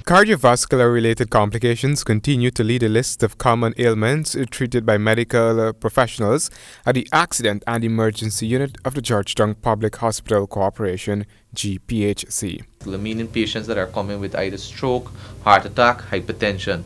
Cardiovascular-related complications continue to lead a list of common ailments treated by medical professionals at the Accident and Emergency Unit of the Georgetown Public Hospital Corporation, GPHC. Meaning patients that are coming with either stroke, heart attack, hypertension.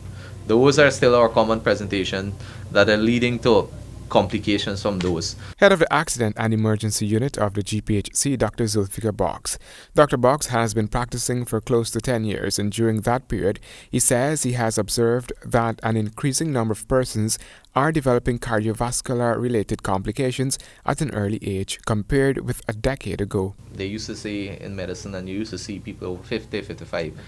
Those are still our common presentation that are leading to complications from those. Head of the Accident and Emergency Unit of the GPHC, Dr. Zulfikar Box. Dr. Box has been practicing for close to 10 years, and during that period, he says he has observed that an increasing number of persons are developing cardiovascular-related complications at an early age compared with a decade ago. They used to say in medicine, and you used to see people over 50, 55.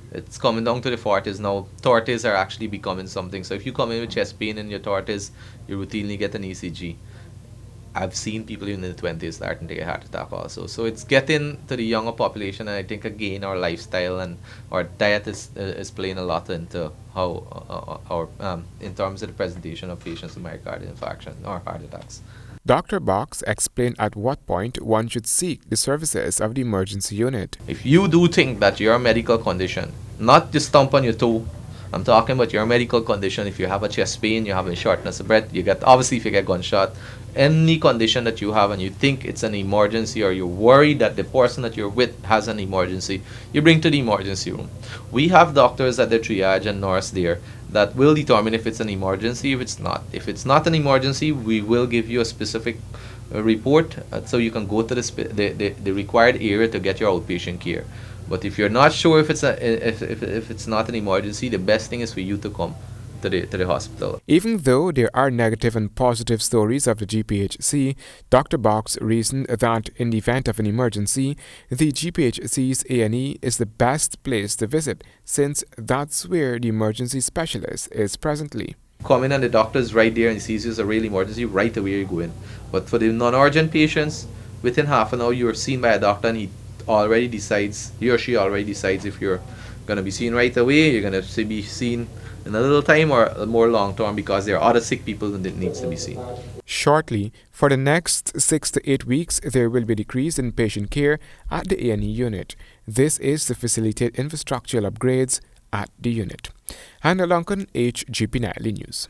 It's coming down to the 40s now. 30s are actually becoming something. So if you come in with chest pain in your 30s, you routinely get an ECG. I've seen people even in the 20s starting to get a heart attack also. So it's getting to the younger population, and I think again our lifestyle and our diet is playing a lot into how in terms of the presentation of patients with myocardial infarction or heart attacks. Dr. Box explained at what point one should seek the services of the emergency unit. If you do think that your medical condition, not just stomp on your toe, I'm talking about your medical condition. If you have a chest pain, you're having shortness of breath, obviously if you get gunshot, any condition that you have and you think it's an emergency, or you're worried that the person that you're with has an emergency, you bring to the emergency room. We have doctors at the triage and nurse there that will determine if it's an emergency, if it's not. If it's not an emergency, we will give you a specific report so you can go to the required area to get your outpatient care. But if you're not sure if it's not an emergency, the best thing is for you to come to the hospital. Even though there are negative and positive stories of the GPHC, Dr. Box reasoned that in the event of an emergency, the GPHC's A&E is the best place to visit, since that's where the emergency specialist is presently. Come in and the doctor's right there and he sees you as a real emergency, right away you're going. But for the non-urgent patients, within half an hour you're seen by a doctor, and he or she already decides if you're going to be seen right away, you're going to be seen in a little time, or more long term, because there are other sick people that needs to be seen. Shortly, for the next 6 to 8 weeks, there will be a decrease in patient care at the A&E unit. This is to facilitate infrastructural upgrades at the unit. Handel Duncan, HGP Nightly News.